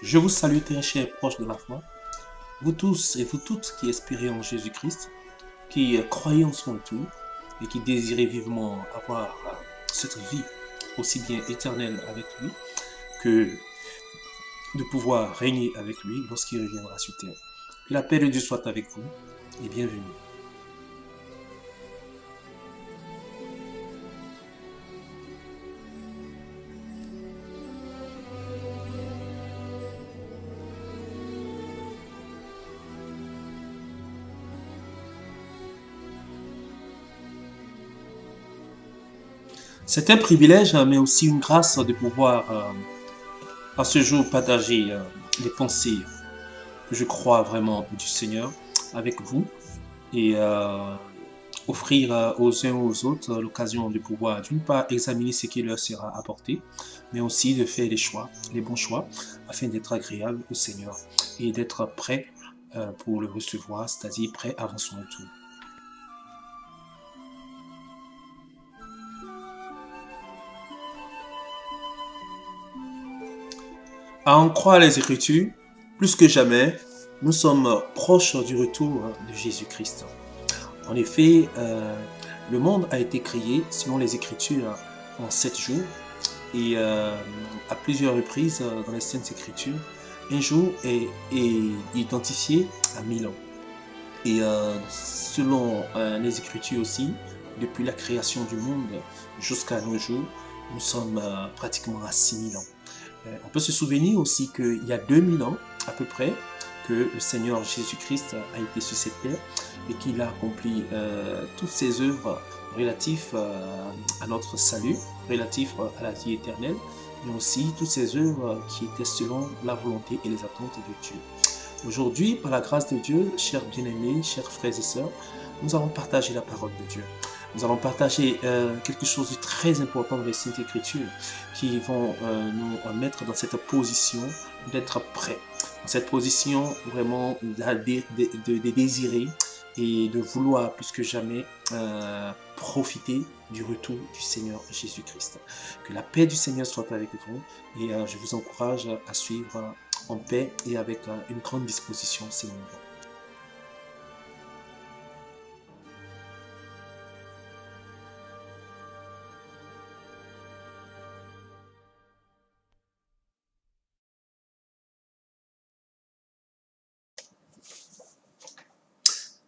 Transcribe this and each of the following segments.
Je vous salue très chers proches de la foi, vous tous et vous toutes qui espérez en Jésus-Christ, qui croyez en son retour et qui désirez vivement avoir cette vie aussi bien éternelle avec lui que de pouvoir régner avec lui lorsqu'il reviendra sur terre. Que la paix de Dieu soit avec vous et bienvenue. C'est un privilège, mais aussi une grâce de pouvoir à ce jour partager les pensées que je crois vraiment du Seigneur avec vous et offrir aux uns aux autres l'occasion de pouvoir d'une part examiner ce qui leur sera apporté, mais aussi de faire les choix, les bons choix, afin d'être agréable au Seigneur et d'être prêt pour le recevoir, c'est-à-dire prêt avant son retour. À en croire les Écritures, plus que jamais, nous sommes proches du retour de Jésus-Christ. En effet, le monde a été créé, selon les Écritures, en 7 jours. Et à plusieurs reprises dans les Saintes Écritures, un jour est identifié à 1000 ans. Et selon les Écritures aussi, depuis la création du monde jusqu'à nos jours, nous sommes pratiquement à 6000 ans. On peut se souvenir aussi qu'il y a 2000 ans à peu près que le Seigneur Jésus-Christ a été sur cette terre et qu'il a accompli toutes ses œuvres relatives à notre salut, relatives à la vie éternelle, mais aussi toutes ces œuvres qui étaient selon la volonté et les attentes de Dieu. Aujourd'hui, par la grâce de Dieu, chers bien-aimés, chers frères et sœurs, nous allons partager la parole de Dieu. Nous allons partager quelque chose de très important dans les Saintes Écritures qui vont nous mettre dans cette position d'être prêts. Dans cette position vraiment de désirer et de vouloir plus que jamais profiter du retour du Seigneur Jésus-Christ. Que la paix du Seigneur soit avec vous et je vous encourage à suivre en paix et avec une grande disposition ces moments.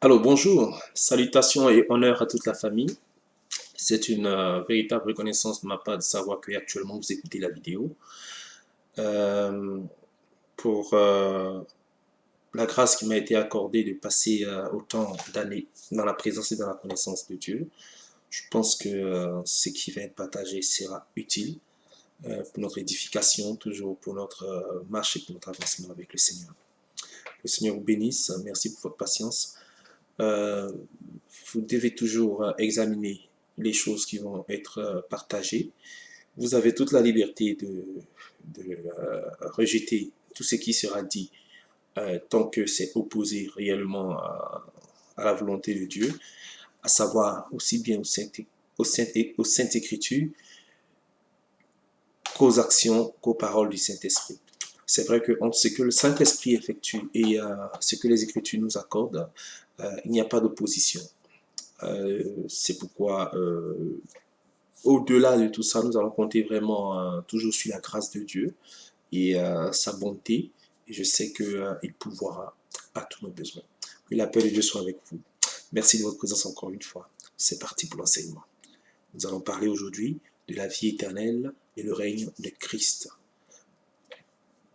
Alors bonjour, salutations et honneur à toute la famille. C'est une véritable reconnaissance de ma part de savoir que actuellement vous écoutez la vidéo. Euh, pour la grâce qui m'a été accordée de passer autant d'années dans la présence et dans la connaissance de Dieu, je pense que ce qui va être partagé sera utile pour notre édification, toujours pour notre marche et pour notre avancement avec le Seigneur. Le Seigneur vous bénisse. Merci pour votre patience. Euh, vous devez toujours examiner les choses qui vont être partagées. Vous avez toute la liberté de rejeter tout ce qui sera dit tant que c'est opposé réellement à la volonté de Dieu, à savoir aussi bien aux Saintes Écritures qu'aux actions, qu'aux paroles du Saint-Esprit. C'est vrai que entre ce que le Saint-Esprit effectue et ce que les Écritures nous accordent, il n'y a pas d'opposition. C'est pourquoi, au-delà de tout ça, nous allons compter vraiment toujours sur la grâce de Dieu et sa bonté. Et je sais qu'il pourvoira à tous nos besoins. Que la paix de Dieu soit avec vous. Merci de votre présence encore une fois. C'est parti pour l'enseignement. Nous allons parler aujourd'hui de la vie éternelle et le règne de Christ.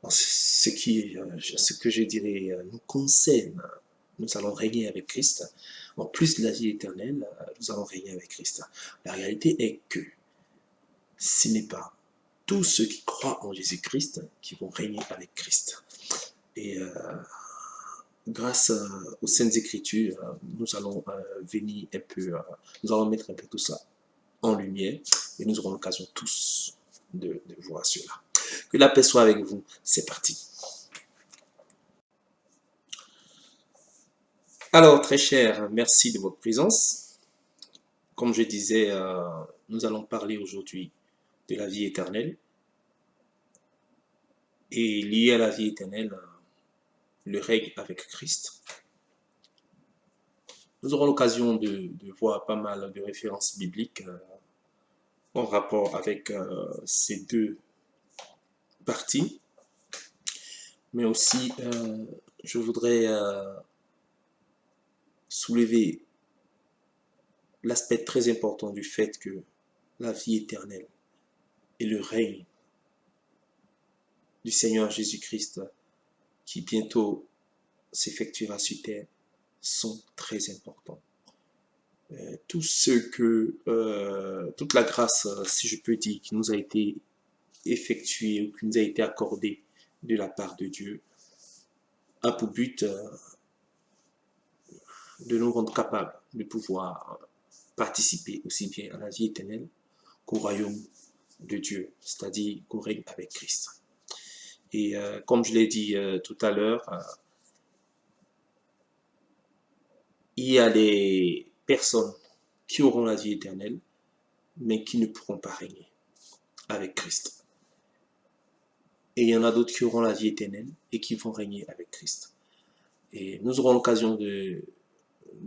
Ce que je dirais nous concerne, nous allons régner avec Christ. En plus de la vie éternelle, nous allons régner avec Christ. La réalité est que ce n'est pas tous ceux qui croient en Jésus-Christ qui vont régner avec Christ. Et grâce aux Saintes Écritures, nous allons venir un peu, nous allons mettre un peu tout ça en lumière et nous aurons l'occasion tous de voir cela. Que la paix soit avec vous. C'est parti. Alors, très cher, merci de votre présence. Comme je disais, nous allons parler aujourd'hui de la vie éternelle Et lié à la vie éternelle, le règne avec Christ. Nous aurons l'occasion de voir pas mal de références bibliques en rapport avec ces deux parties. Mais aussi, je voudrais soulever l'aspect très important du fait que la vie éternelle et le règne du Seigneur Jésus-Christ qui bientôt s'effectuera sur terre sont très importants. Tout ce que, toute la grâce, si je peux dire, qui nous a été effectuée ou qui nous a été accordée de la part de Dieu, a pour but de nous rendre capables de pouvoir participer aussi bien à la vie éternelle qu'au royaume de Dieu, c'est-à-dire qu'au règne avec Christ. Et comme je l'ai dit tout à l'heure, il y a des personnes qui auront la vie éternelle, mais qui ne pourront pas régner avec Christ. Et il y en a d'autres qui auront la vie éternelle et qui vont régner avec Christ. Et nous aurons l'occasion de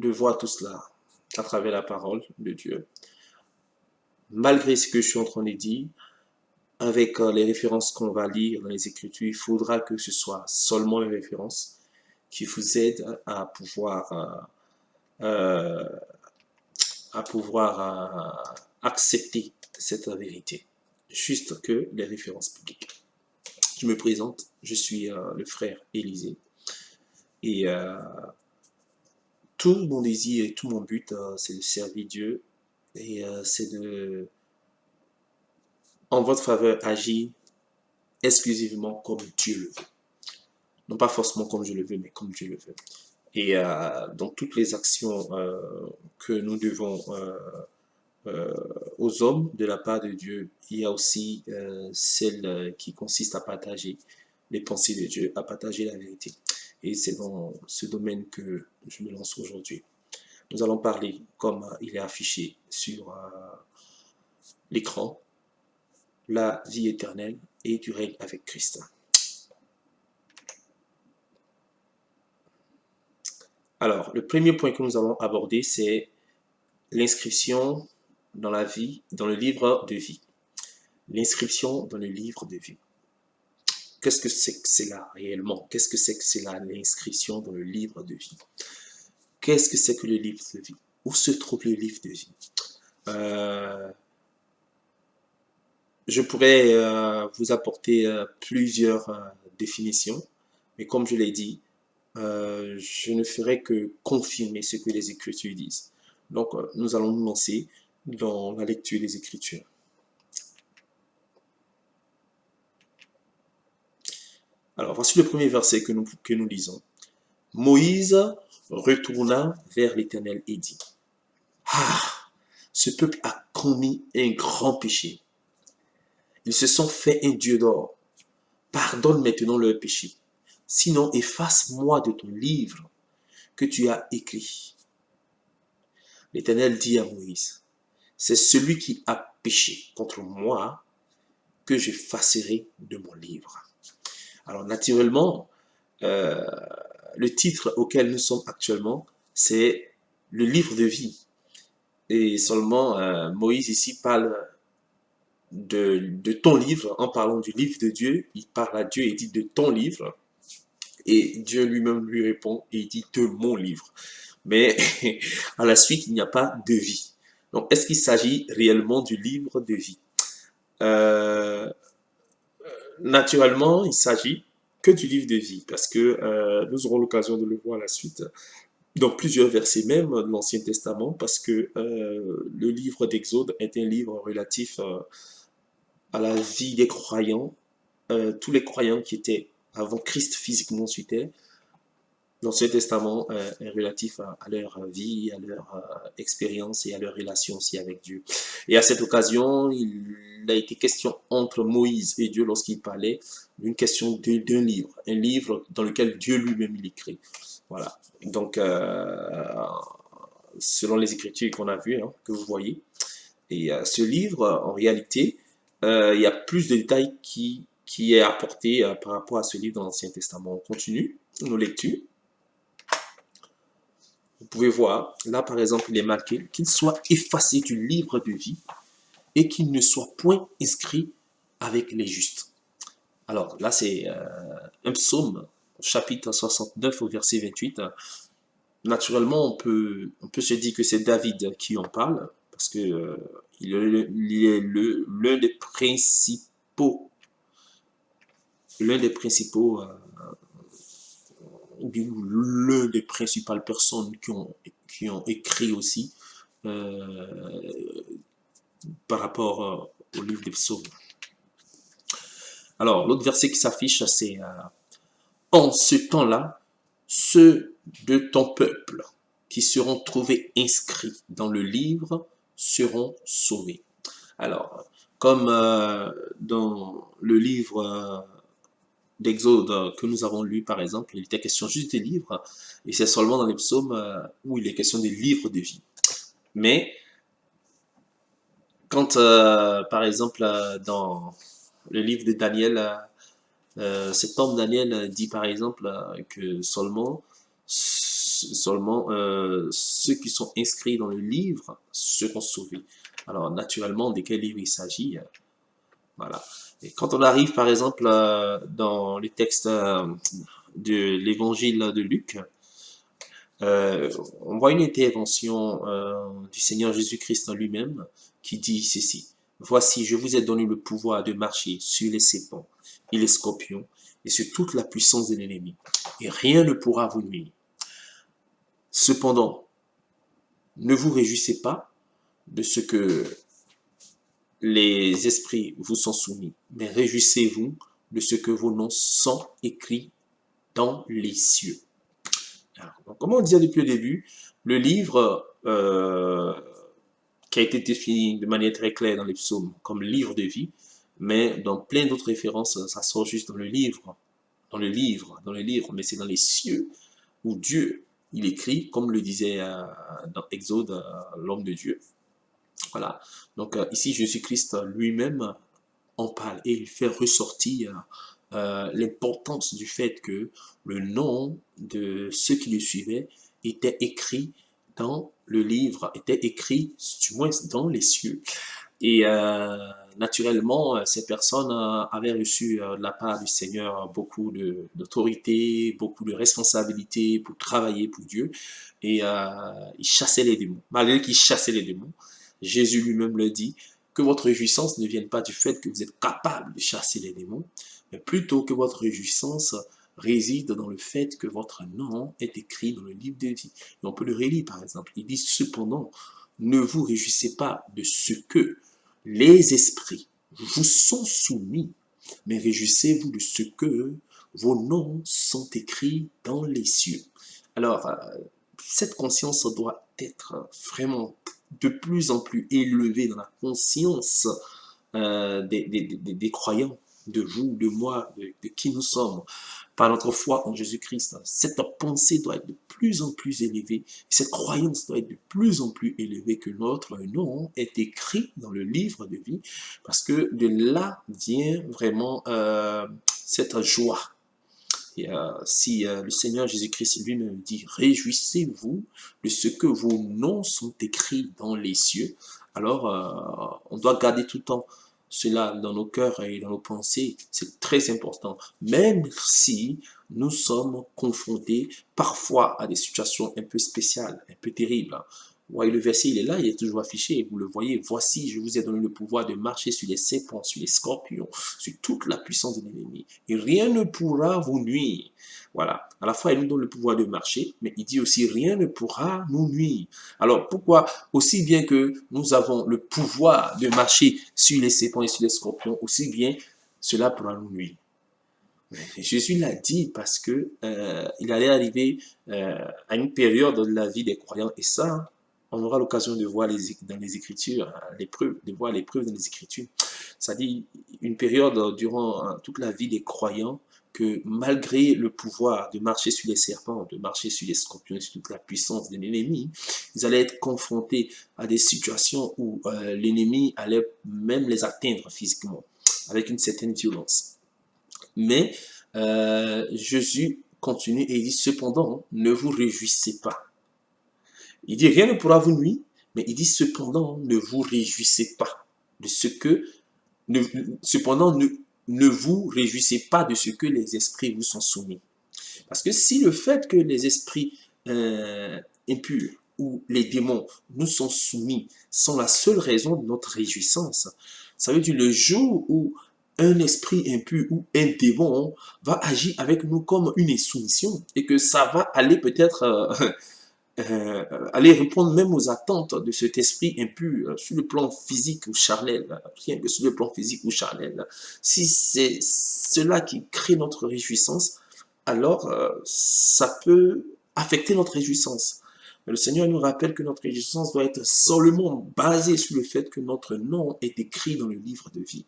voir tout cela à travers la parole de Dieu. Malgré ce que je suis en train de dire, avec les références qu'on va lire dans les Écritures, il faudra que ce soit seulement les références qui vous aident à pouvoir accepter cette vérité. Juste que les références publiques. Je me présente, je suis le frère Élisée. Et tout mon désir et tout mon but, c'est de servir Dieu. Et c'est de, en votre faveur, agir exclusivement comme Dieu le veut. Non pas forcément comme je le veux, mais comme Dieu le veut. Et dans toutes les actions que nous devons aux hommes de la part de Dieu, il y a aussi celle qui consiste à partager les pensées de Dieu, à partager la vérité. Et c'est dans ce domaine que je me lance aujourd'hui. Nous allons parler, comme il est affiché sur l'écran, la vie éternelle et du règne avec Christ. Alors, le premier point que nous allons aborder, c'est l'inscription dans la vie, dans le livre de vie. L'inscription dans le livre de vie. Qu'est-ce que c'est que cela réellement? Qu'est-ce que c'est que cela, l'inscription dans le livre de vie? Qu'est-ce que c'est que le livre de vie? Où se trouve le livre de vie? Je pourrais vous apporter plusieurs définitions, mais comme je l'ai dit, je ne ferai que confirmer ce que les Écritures disent. Donc, nous allons nous lancer dans la lecture des Écritures. Alors, voici le premier verset que nous lisons. Moïse retourna vers l'Éternel et dit, « Ah, ce peuple a commis un grand péché. Ils se sont fait un Dieu d'or. Pardonne maintenant leur péché. Sinon, efface-moi de ton livre que tu as écrit. » L'Éternel dit à Moïse, « C'est celui qui a péché contre moi que j'effacerai de mon livre. » Alors, naturellement, le titre auquel nous sommes actuellement, c'est le livre de vie. Et seulement, Moïse ici parle de ton livre, en parlant du livre de Dieu. Il parle à Dieu et dit de ton livre. Et Dieu lui-même lui répond et il dit de mon livre. Mais à la suite, il n'y a pas de vie. Donc, est-ce qu'il s'agit réellement du livre de vie? Naturellement, il s'agit que du livre de vie, parce que nous aurons l'occasion de le voir à la suite, dans plusieurs versets même de l'Ancien Testament, parce que le livre d'Exode est un livre relatif à la vie des croyants, tous les croyants qui étaient avant Christ physiquement sur terre. L'Ancien Testament est relatif à leur vie, à leur expérience et à leur relation aussi avec Dieu. Et à cette occasion, il a été question entre Moïse et Dieu lorsqu'il parlait d'une question d'un livre, un livre dans lequel Dieu lui-même l'écrit. Voilà. Donc, selon les Écritures qu'on a vues, hein, que vous voyez, et ce livre, en réalité, il y a plus de détails qui qui est apporté par rapport à ce livre dans l'Ancien Testament. On continue nos lectures. Vous pouvez voir, là par exemple, il est marqué qu'il soit effacé du livre de vie et qu'il ne soit point inscrit avec les justes. Alors là, c'est un psaume, chapitre 69 au verset 28. Naturellement, on peut se dire que c'est David qui en parle, parce que il est l'un des principaux, ou l'un des principales personnes qui ont écrit aussi euh, par rapport au livre des psaumes. Alors, l'autre verset qui s'affiche, c'est en ce temps-là, ceux de ton peuple qui seront trouvés inscrits dans le livre seront sauvés. Alors, comme dans le livre d'Exode que nous avons lu, par exemple, il était question juste des livres, et c'est seulement dans les psaumes où il est question des livres de vie. Mais, quand, par exemple, dans le livre de Daniel, cet homme Daniel dit par exemple que seulement ceux qui sont inscrits dans le livre seront sauvés. Alors naturellement, de quel livre il s'agit? Voilà. Et quand on arrive par exemple dans les textes de l'évangile de Luc, on voit une intervention du Seigneur Jésus-Christ en lui-même qui dit ceci. Voici, je vous ai donné le pouvoir de marcher sur les serpents et les scorpions et sur toute la puissance de l'ennemi. Et rien ne pourra vous nuire. Cependant, ne vous réjouissez pas de ce que les esprits vous sont soumis, mais réjouissez-vous de ce que vos noms sont écrits dans les cieux. Alors, donc, comme on disait depuis le début, le livre qui a été défini de manière très claire dans les psaumes comme livre de vie, mais dans plein d'autres références, ça sort juste dans le livre, mais c'est dans les cieux où Dieu, il écrit, comme le disait dans Exode, l'homme de Dieu. Voilà. Donc ici, Jésus-Christ lui-même en parle et il fait ressortir l'importance du fait que le nom de ceux qui le suivaient était écrit dans le livre, était écrit du moins dans les cieux. Et naturellement, ces personnes avaient reçu de la part du Seigneur beaucoup d'autorité, beaucoup de responsabilités pour travailler pour Dieu. Et ils chassaient les démons. Malgré qu'ils chassaient les démons, Jésus lui-même le dit, que votre réjouissance ne vienne pas du fait que vous êtes capable de chasser les démons, mais plutôt que votre réjouissance réside dans le fait que votre nom est écrit dans le livre de vie. Et on peut le relire par exemple. Il dit cependant, ne vous réjouissez pas de ce que les esprits vous sont soumis, mais réjouissez-vous de ce que vos noms sont écrits dans les cieux. Alors, cette conscience doit être vraiment de plus en plus élevée dans la conscience des croyants, de vous, de moi, de qui nous sommes, par notre foi en Jésus-Christ. Cette pensée doit être de plus en plus élevée, cette croyance doit être de plus en plus élevée que notre nom est écrit dans le livre de vie, parce que de là vient vraiment cette joie. Et si le Seigneur Jésus-Christ lui-même dit « Réjouissez-vous de ce que vos noms sont écrits dans les cieux », alors on doit garder tout le temps cela dans nos cœurs et dans nos pensées. C'est très important. Même si nous sommes confrontés parfois à des situations un peu spéciales, un peu terribles. Vous voyez, le verset, il est là, il est toujours affiché, vous le voyez. Voici, je vous ai donné le pouvoir de marcher sur les serpents, sur les scorpions, sur toute la puissance de l'ennemi. Et rien ne pourra vous nuire. Voilà. À la fois, il nous donne le pouvoir de marcher, mais il dit aussi, rien ne pourra nous nuire. Alors, pourquoi, aussi bien que nous avons le pouvoir de marcher sur les serpents et sur les scorpions, aussi bien cela pourra nous nuire? Jésus l'a dit parce que il allait arriver à une période de la vie des croyants, et ça, on aura l'occasion de voir dans les Écritures, de voir les preuves dans les Écritures. Ça dit une période durant toute la vie des croyants que malgré le pouvoir de marcher sur les serpents, de marcher sur les scorpions, sur toute la puissance de l'ennemi, ils allaient être confrontés à des situations où l'ennemi allait même les atteindre physiquement, avec une certaine violence. Mais Jésus continue et il dit, cependant, ne vous réjouissez pas. Il dit, rien ne pourra vous nuire, mais il dit, cependant, ne vous réjouissez pas de ce que, cependant, ne vous réjouissez pas de ce que les esprits vous sont soumis. Parce que si le fait que les esprits impurs ou les démons nous sont soumis sont la seule raison de notre réjouissance, ça veut dire le jour où un esprit impur ou un démon va agir avec nous comme une insoumission et que ça va aller peut-être aller répondre même aux attentes de cet esprit impur sur le plan physique ou charnel, rien que sur le plan physique ou charnel. Si c'est cela qui crée notre réjouissance, alors ça peut affecter notre réjouissance. Mais le Seigneur nous rappelle que notre réjouissance doit être seulement basée sur le fait que notre nom est écrit dans le livre de vie.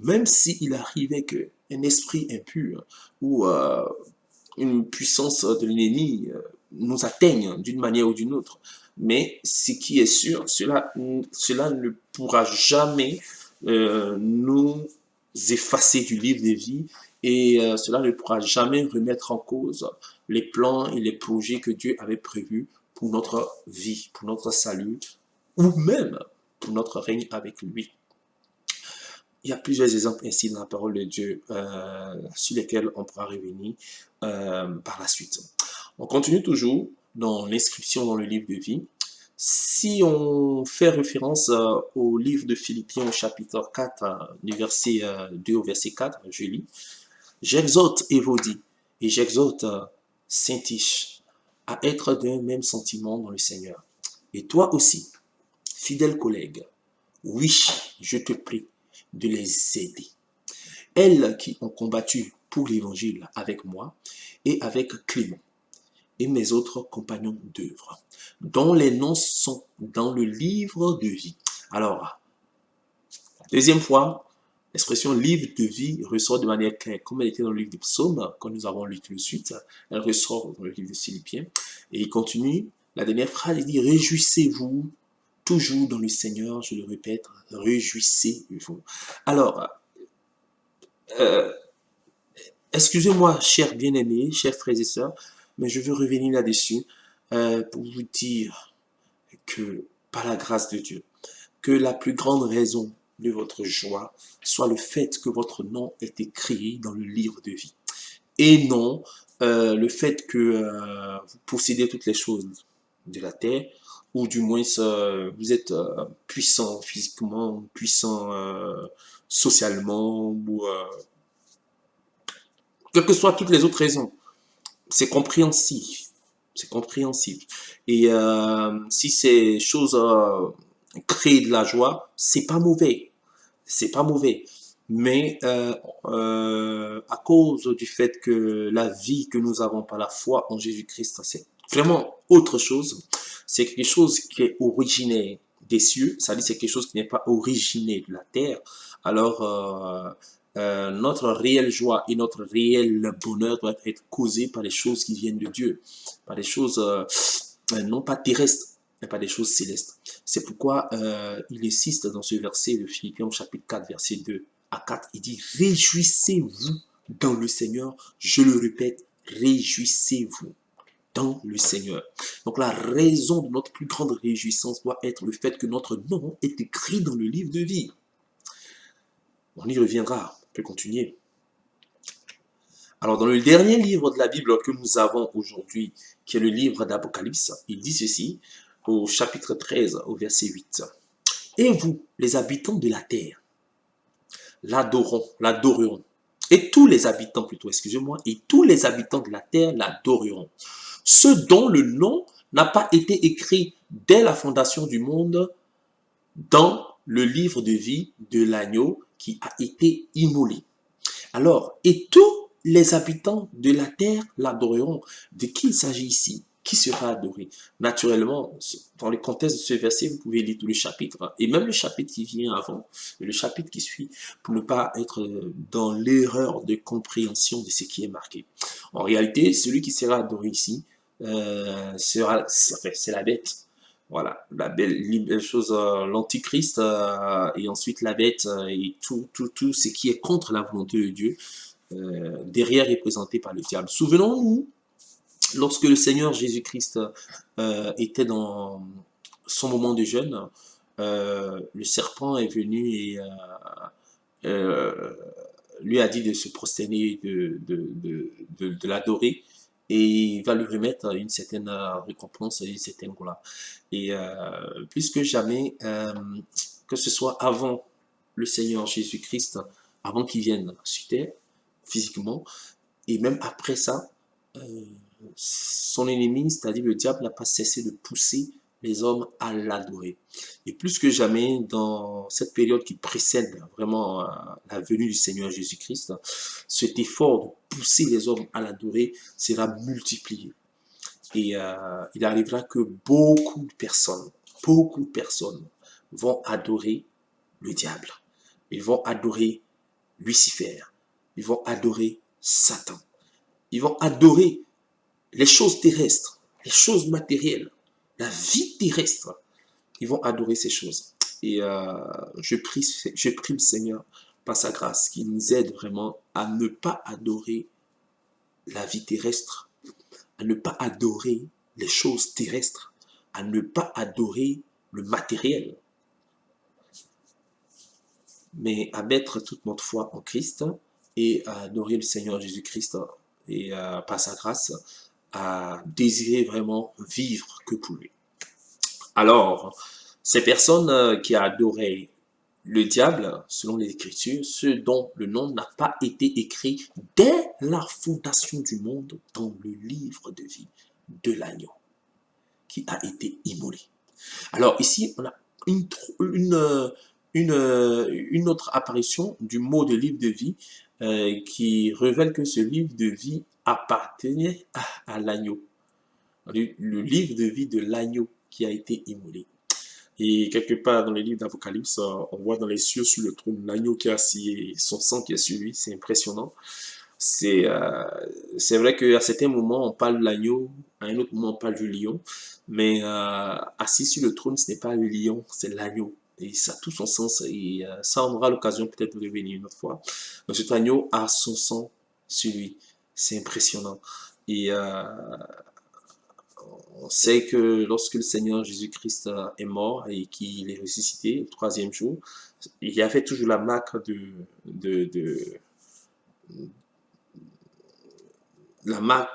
Même s'il arrivait qu'un esprit impur ou une puissance de l'ennemi nous atteigne d'une manière ou d'une autre, mais ce qui est sûr, cela ne pourra jamais nous effacer du livre de vie et cela ne pourra jamais remettre en cause les plans et les projets que Dieu avait prévus pour notre vie, pour notre salut, ou même pour notre règne avec lui. Il y a plusieurs exemples ainsi dans la parole de Dieu sur lesquels on pourra revenir par la suite. On continue toujours dans l'inscription dans le livre de vie. Si on fait référence au livre de Philippiens au chapitre 4, du verset 2 au verset 4, je lis. J'exhorte Évodie et j'exhorte Syntyche à être d'un même sentiment dans le Seigneur. Et toi aussi, fidèle collègue, oui, je te prie de les aider. Elles qui ont combattu pour l'évangile avec moi et avec Clément et mes autres compagnons d'œuvre, dont les noms sont dans le livre de vie. Alors, deuxième fois, l'expression livre de vie ressort de manière claire, comme elle était dans le livre des psaumes, quand nous avons lu tout de suite, elle ressort dans le livre de Philippiens, et il continue, la dernière phrase, il dit, réjouissez-vous toujours dans le Seigneur, je le répète, réjouissez-vous. Alors, excusez-moi, chers bien-aimés, chers frères et sœurs, mais je veux revenir là-dessus pour vous dire que, par la grâce de Dieu, que la plus grande raison de votre joie soit le fait que votre nom est écrit dans le livre de vie. Et non le fait que vous possédez toutes les choses de la terre, ou du moins vous êtes puissant physiquement, puissant socialement, ou quelles que soient toutes les autres raisons. C'est compréhensible. C'est compréhensible. Et si ces choses créent de la joie, c'est pas mauvais. C'est pas mauvais. Mais à cause du fait que la vie que nous avons par la foi en Jésus-Christ, c'est vraiment autre chose. C'est quelque chose qui est originaire des cieux, c'est-à-dire c'est quelque chose qui n'est pas originaire de la terre. Alors, notre réelle joie et notre réel bonheur doivent être causés par les choses qui viennent de Dieu, par des choses non pas terrestres, mais pas des choses célestes. C'est pourquoi il insiste dans ce verset de Philippiens chapitre 4, verset 2 à 4, il dit « Réjouissez-vous dans le Seigneur ». Je le répète, réjouissez-vous dans le Seigneur. Donc la raison de notre plus grande réjouissance doit être le fait que notre nom est écrit dans le livre de vie. On y reviendra, on peut continuer. Alors dans le dernier livre de la Bible que nous avons aujourd'hui, qui est le livre d'Apocalypse, il dit ceci, au chapitre 13, au verset 8. « Et vous, les habitants de la terre, l'adoreront. Et tous les habitants, plutôt, excusez-moi, et tous les habitants de la terre l'adoreront. Ceux dont le nom n'a pas été écrit dès la fondation du monde dans le livre de vie de l'agneau qui a été immolé. Alors, et tous les habitants de la terre l'adoreront. De qui il s'agit ici? Qui sera adoré? Naturellement, dans le contexte de ce verset, vous pouvez lire tout le chapitre, et même le chapitre qui vient avant, et le chapitre qui suit, pour ne pas être dans l'erreur de compréhension de ce qui est marqué. En réalité, celui qui sera adoré ici, c'est la bête. Voilà, la belle chose, l'antichrist, et ensuite la bête, et tout ce qui est contre la volonté de Dieu, derrière représenté par le diable. Souvenons-nous, lorsque le Seigneur Jésus-Christ était dans son moment de jeûne, le serpent est venu et euh, lui a dit de se prosterner, de l'adorer, et il va lui remettre une certaine récompense, une certaine gloire. Et plus que jamais, que ce soit avant le Seigneur Jésus-Christ, avant qu'il vienne sur terre, physiquement, et même après ça, son ennemi, c'est-à-dire le diable, n'a pas cessé de pousser les hommes à l'adorer. Et plus que jamais, dans cette période qui précède vraiment la venue du Seigneur Jésus-Christ, cet effort de pousser les hommes à l'adorer sera multiplié. Et il arrivera que beaucoup de personnes vont adorer le diable. Ils vont adorer Lucifer. Ils vont adorer Satan. Ils vont adorer les choses terrestres, les choses matérielles, la vie terrestre. Ils vont adorer ces choses. Et je prie le Seigneur par sa grâce qu'il nous aide vraiment à ne pas adorer la vie terrestre, à ne pas adorer les choses terrestres, à ne pas adorer le matériel, mais à mettre toute notre foi en Christ et à adorer le Seigneur Jésus-Christ et par sa grâce à désirer vraiment vivre que pour lui. Alors, ces personnes qui adoraient le diable, selon les Écritures, ceux dont le nom n'a pas été écrit dès la fondation du monde dans le livre de vie de l'agneau qui a été immolé. Alors ici, on a une autre apparition du mot de livre de vie qui révèle que ce livre de vie appartenait à l'agneau. Le livre de vie de l'agneau qui a été immolé. Et quelque part dans le livre d'Apocalypse, on voit dans les cieux sur le trône l'agneau qui est assis et son sang qui est sur lui. C'est impressionnant. C'est vrai qu'à certains moments, on parle de l'agneau, à un autre moment, on parle du lion. Mais assis sur le trône, ce n'est pas le lion, c'est l'agneau. Et ça a tout son sens. Et ça, on aura l'occasion peut-être de revenir une autre fois. Mais cet agneau a son sang sur lui. C'est impressionnant. Et on sait que lorsque le Seigneur Jésus-Christ est mort et qu'il est ressuscité le troisième jour, il y avait toujours la marque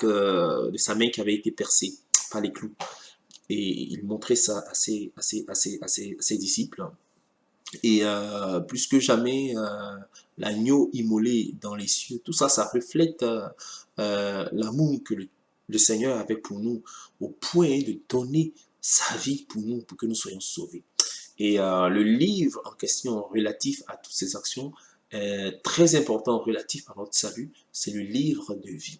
de sa main qui avait été percée par les clous. Et il montrait ça à ses disciples. Et plus que jamais, l'agneau immolé dans les cieux, tout ça, ça reflète l'amour que le Seigneur avait pour nous, au point de donner sa vie pour nous, pour que nous soyons sauvés. Et le livre en question relatif à toutes ces actions, très important relatif à notre salut, c'est le livre de vie.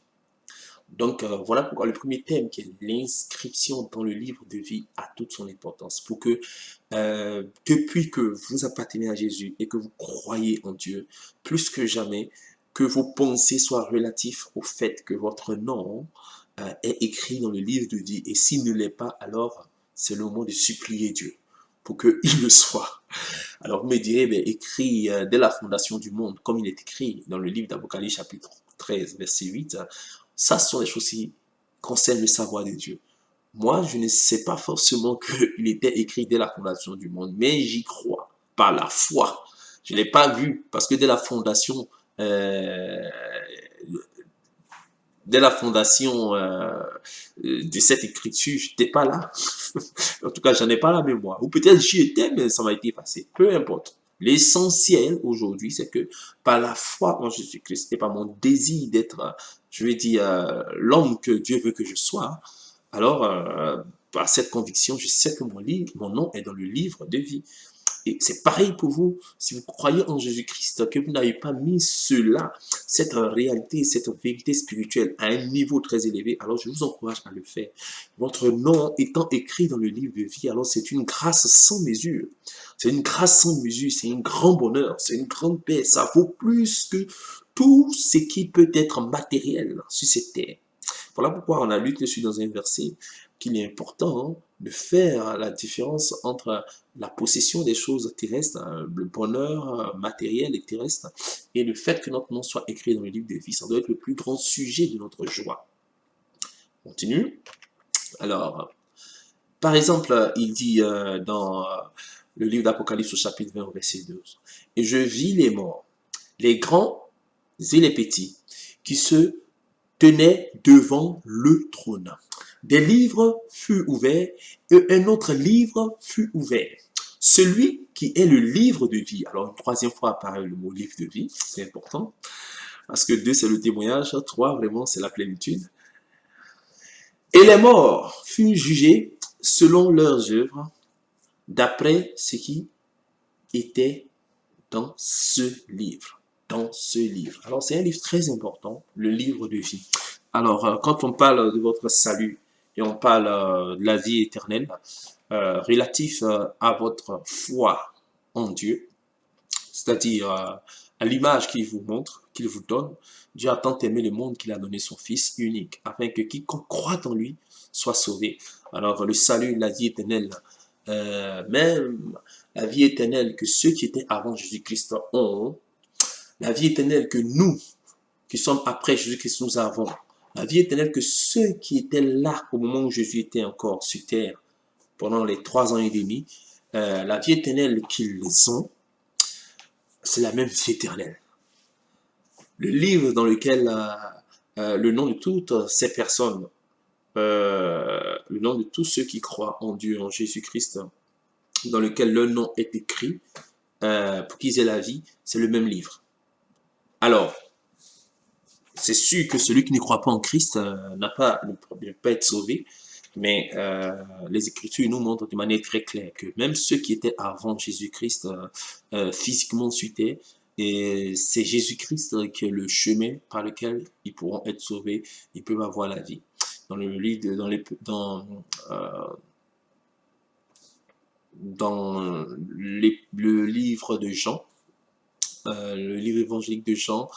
Donc voilà pourquoi le premier thème qui est l'inscription dans le livre de vie a toute son importance. Pour que depuis que vous appartenez à Jésus et que vous croyez en Dieu, plus que jamais, que vos pensées soient relatives au fait que votre nom est écrit dans le livre de vie. Et s'il ne l'est pas, alors c'est le moment de supplier Dieu pour qu'il le soit. Alors vous me direz, mais écrit dès la fondation du monde, comme il est écrit dans le livre d'Apocalypse chapitre 13, verset 8, ça sont des choses qui concernent le savoir de Dieu. Moi, je ne sais pas forcément qu'il était écrit dès la fondation du monde, mais j'y crois par la foi. Je ne l'ai pas vu parce que dès la fondation de cette écriture, je n'étais pas là. En tout cas, j'en ai pas la mémoire. Ou peut-être j'y étais, mais ça m'a été effacé. Peu importe. L'essentiel aujourd'hui, c'est que par la foi en Jésus-Christ et par mon désir d'être, je vais dire, l'homme que Dieu veut que je sois, alors, par cette conviction, je sais que mon nom est dans le livre de vie. Et c'est pareil pour vous, si vous croyez en Jésus-Christ, que vous n'avez pas mis cela, cette réalité, cette vérité spirituelle à un niveau très élevé, alors je vous encourage à le faire. Votre nom étant écrit dans le livre de vie, alors c'est une grâce sans mesure. C'est une grâce sans mesure, c'est un grand bonheur, c'est une grande paix. Ça vaut plus que tout ce qui peut être matériel sur cette terre. Voilà pourquoi on a lu dessus dans un verset qu'il est important de faire la différence entre la possession des choses terrestres, le bonheur matériel et terrestre, et le fait que notre nom soit écrit dans le livre de vie. Ça doit être le plus grand sujet de notre joie. On continue. Alors, par exemple, il dit dans le livre d'Apocalypse au chapitre 20 au verset 12, « Et je vis les morts, les grands et les petits, qui se tenaient devant le trône. Des livres furent ouverts et un autre livre fut ouvert. Celui qui est le livre de vie. » Alors, une troisième fois apparaît le mot livre de vie, c'est important, parce que 2, c'est le témoignage, 3, vraiment, c'est la plénitude. Et les morts furent jugés selon leurs œuvres, d'après ce qui était dans ce livre. Dans ce livre. Alors, c'est un livre très important, le livre de vie. Alors, quand on parle de votre salut et on parle de la vie éternelle, relatif à votre foi en Dieu, c'est-à-dire à l'image qu'il vous montre, qu'il vous donne, Dieu a tant aimé le monde qu'il a donné son Fils unique, afin que quiconque croit en lui soit sauvé. Alors, le salut, la vie éternelle, même la vie éternelle que ceux qui étaient avant Jésus-Christ ont, la vie éternelle que nous, qui sommes après Jésus-Christ, nous avons, la vie éternelle que ceux qui étaient là au moment où Jésus était encore sur terre, pendant les 3 ans et demi, la vie éternelle qu'ils ont, c'est la même vie éternelle. Le livre dans lequel le nom de toutes ces personnes, le nom de tous ceux qui croient en Dieu, en Jésus-Christ, dans lequel leur nom est écrit, pour qu'ils aient la vie, c'est le même livre. Alors, c'est sûr que celui qui ne croit pas en Christ ne peut pas être sauvé, mais les Écritures nous montrent de manière très claire que même ceux qui étaient avant Jésus-Christ physiquement sur terre, et c'est Jésus-Christ qui est le chemin par lequel ils pourront être sauvés, ils peuvent avoir la vie. Dans le livre, dans le livre de Jean, le livre évangélique de Jean,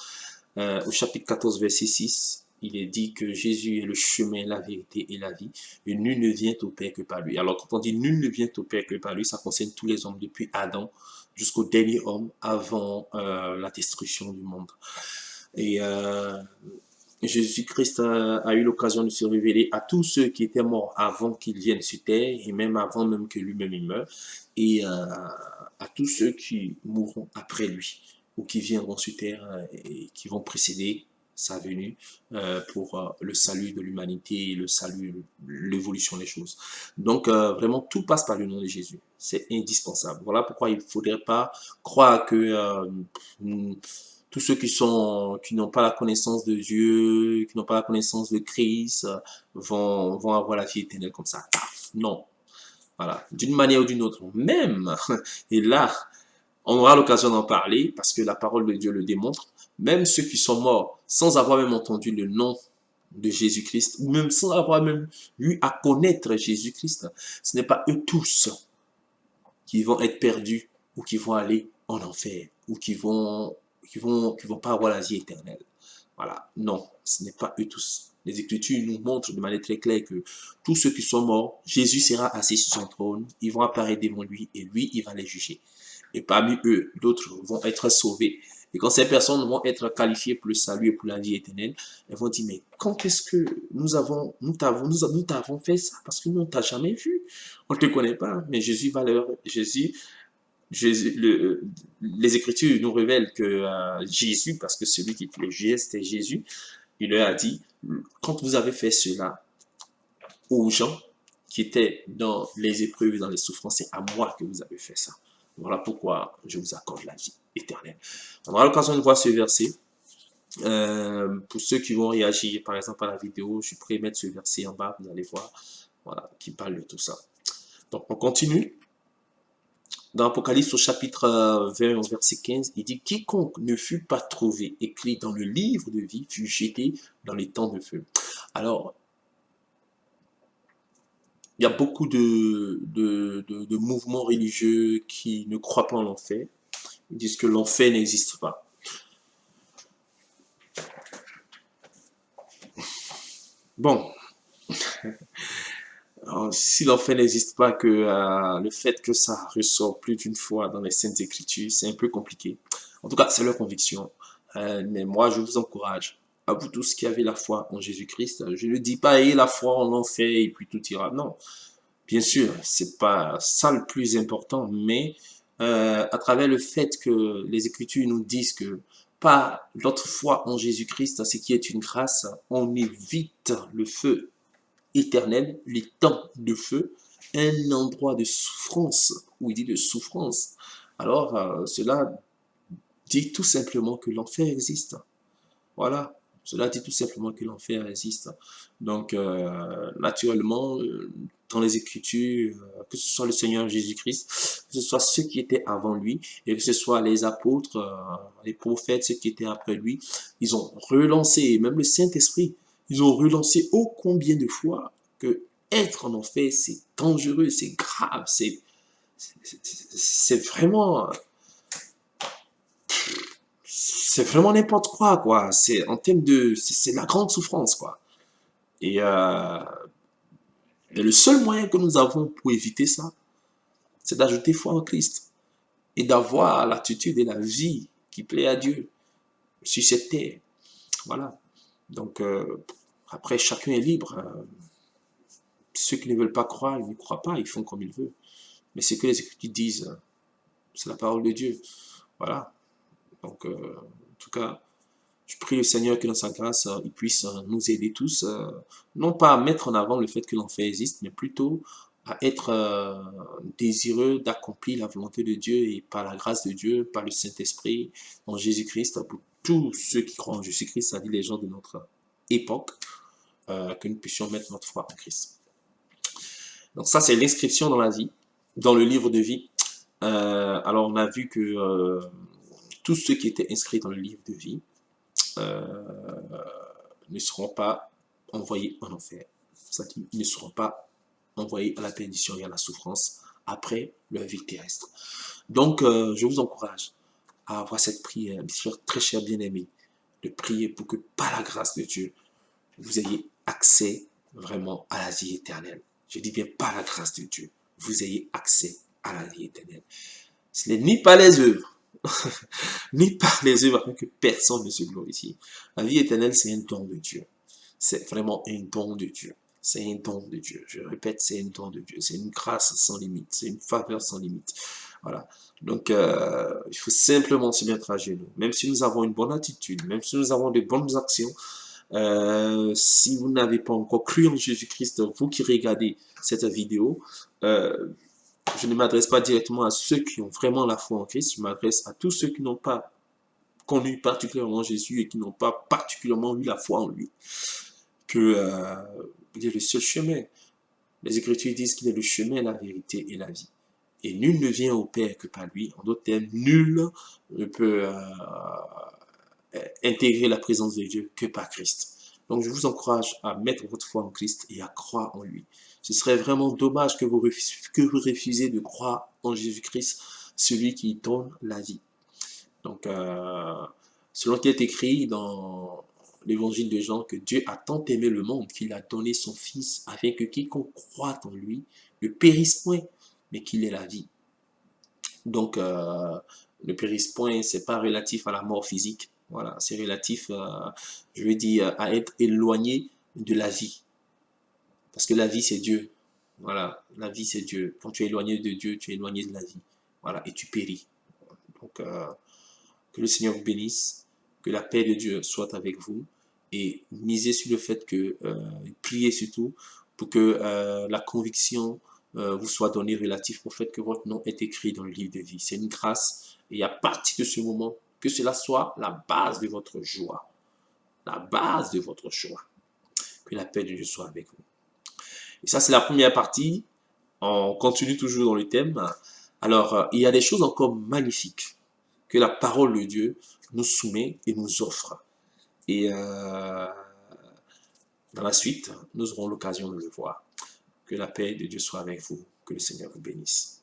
au chapitre 14, verset 6, il est dit que Jésus est le chemin, la vérité et la vie, et nul ne vient au Père que par lui. Alors, quand on dit nul ne vient au Père que par lui, ça concerne tous les hommes, depuis Adam jusqu'au dernier homme avant la destruction du monde. Et Jésus-Christ a eu l'occasion de se révéler à tous ceux qui étaient morts avant qu'il vienne sur terre, et même avant même que lui-même il meure, et à tous ceux qui mourront après lui, ou qui viendront sur terre et qui vont précéder sa venue pour le salut de l'humanité, le salut, l'évolution des choses. Donc vraiment, tout passe par le nom de Jésus. C'est indispensable. Voilà pourquoi il ne faudrait pas croire que tous ceux qui n'ont pas la connaissance de Dieu, qui n'ont pas la connaissance de Christ, vont avoir la vie éternelle comme ça. Non. Voilà. D'une manière ou d'une autre. Même, et là, on aura l'occasion d'en parler parce que la parole de Dieu le démontre. Même ceux qui sont morts sans avoir même entendu le nom de Jésus-Christ, ou même sans avoir même eu à connaître Jésus-Christ, ce n'est pas eux tous qui vont être perdus ou qui vont aller en enfer ou qui vont pas avoir la vie éternelle. Voilà. Non, ce n'est pas eux tous. Les Écritures nous montrent de manière très claire que tous ceux qui sont morts, Jésus sera assis sur son trône, ils vont apparaître devant lui et lui, il va les juger. Et parmi eux, d'autres vont être sauvés. Et quand ces personnes vont être qualifiées pour le salut et pour la vie éternelle, elles vont dire, mais quand est-ce que nous t'avons fait ça? Parce que nous, on t'a jamais vu. On ne te connaît pas. Mais Jésus va leur, les Écritures nous révèlent que Jésus, parce que celui qui le jugeait, c'était Jésus, il leur a dit, quand vous avez fait cela aux gens qui étaient dans les épreuves et dans les souffrances, c'est à moi que vous avez fait ça. Voilà pourquoi je vous accorde la vie éternelle. On aura l'occasion de voir ce verset. Pour ceux qui vont réagir, par exemple, à la vidéo, je suis prêt à mettre ce verset en bas, vous allez voir, voilà, qui parle de tout ça. Donc, on continue. Dans Apocalypse au chapitre 20, verset 15, il dit « Quiconque ne fut pas trouvé écrit dans le livre de vie fut jeté dans les temps de feu. » Alors, il y a beaucoup de mouvements religieux qui ne croient pas en l'enfer. Ils disent que l'enfer n'existe pas. Bon, si l'enfer n'existe pas, que le fait que ça ressort plus d'une fois dans les Saintes Écritures, c'est un peu compliqué. En tout cas, c'est leur conviction. Mais moi, je vous encourage, à vous tous qui avez la foi en Jésus-Christ, je ne dis pas ayez la foi en l'enfer et puis tout ira. Non, bien sûr, c'est pas ça le plus important, mais à travers le fait que les Écritures nous disent que par notre foi en Jésus-Christ, ce qui est une grâce, on évite le feu éternel, les temps de feu, un endroit de souffrance, où il dit de souffrance. Alors, cela dit tout simplement que l'enfer existe. Voilà. Cela dit tout simplement que l'enfer existe. Donc, naturellement, dans les Écritures, que ce soit le Seigneur Jésus-Christ, que ce soit ceux qui étaient avant lui, et que ce soit les apôtres, les prophètes, ceux qui étaient après lui, ils ont relancé, même le Saint-Esprit, ils ont relancé ô combien de fois que être en enfer, c'est dangereux, c'est grave, c'est vraiment, c'est vraiment n'importe quoi. C'est en termes de, c'est la grande souffrance, quoi. Et le seul moyen que nous avons pour éviter ça, c'est d'ajouter foi en Christ et d'avoir l'attitude et la vie qui plaît à Dieu sur cette terre. Voilà. Donc, après, chacun est libre. Ceux qui ne veulent pas croire, ils ne croient pas, ils font comme ils veulent. Mais c'est que les Écritures disent, c'est la parole de Dieu. Voilà. Donc, en tout cas, je prie le Seigneur que dans sa grâce, il puisse nous aider tous, non pas à mettre en avant le fait que l'enfer existe, mais plutôt à être désireux d'accomplir la volonté de Dieu et par la grâce de Dieu, par le Saint-Esprit, en Jésus-Christ, pour tous ceux qui croient en Jésus-Christ, c'est-à-dire les gens de notre époque, que nous puissions mettre notre foi en Christ. Donc ça, c'est l'inscription dans la vie, dans le livre de vie. Alors on a vu que tous ceux qui étaient inscrits dans le livre de vie, ne seront pas envoyés en enfer. C'est-à-dire, ils ne seront pas envoyés à la perdition et à la souffrance après leur vie terrestre. Donc, je vous encourage à avoir cette prière, très cher bien-aimé, de prier pour que, par la grâce de Dieu, vous ayez accès vraiment à la vie éternelle. Je dis bien par la grâce de Dieu, vous ayez accès à la vie éternelle. Ce n'est ni par les œuvres, ni par les œuvres afin que personne ne se glorifie. La vie éternelle, c'est un don de Dieu. C'est vraiment un don de Dieu. C'est un don de Dieu. Je répète, c'est un don de Dieu. C'est une grâce sans limite. C'est une faveur sans limite. Voilà. Donc, il faut simplement se mettre à genoux. Même si nous avons une bonne attitude, même si nous avons de bonnes actions, si vous n'avez pas encore cru en Jésus-Christ, vous qui regardez cette vidéo, je ne m'adresse pas directement à ceux qui ont vraiment la foi en Christ, je m'adresse à tous ceux qui n'ont pas connu particulièrement Jésus et qui n'ont pas particulièrement eu la foi en lui. Que il est le seul chemin. Les Écritures disent qu'il est le chemin, la vérité et la vie. Et nul ne vient au Père que par lui. En d'autres termes, nul ne peut intégrer la présence de Dieu que par Christ. Donc je vous encourage à mettre votre foi en Christ et à croire en lui. Ce serait vraiment dommage que vous refusiez de croire en Jésus-Christ, celui qui donne la vie. Donc, selon ce qui est écrit dans l'évangile de Jean, que Dieu a tant aimé le monde qu'il a donné son Fils, afin que quiconque croit en lui ne périsse point, mais qu'il ait la vie. Donc, ne périsse point, c'est pas relatif à la mort physique. Voilà, c'est relatif, je veux dire, à être éloigné de la vie. Parce que la vie, c'est Dieu. Voilà, la vie, c'est Dieu. Quand tu es éloigné de Dieu, tu es éloigné de la vie. Voilà, et tu péris. Donc, que le Seigneur vous bénisse, que la paix de Dieu soit avec vous et misez sur le fait que, priez surtout pour que la conviction vous soit donnée relative au fait que votre nom est écrit dans le livre de vie. C'est une grâce et à partir de ce moment, que cela soit la base de votre joie. La base de votre joie. Que la paix de Dieu soit avec vous. Et ça, c'est la première partie. On continue toujours dans le thème. Alors, il y a des choses encore magnifiques que la parole de Dieu nous soumet et nous offre. Et dans la suite, nous aurons l'occasion de le voir. Que la paix de Dieu soit avec vous. Que le Seigneur vous bénisse.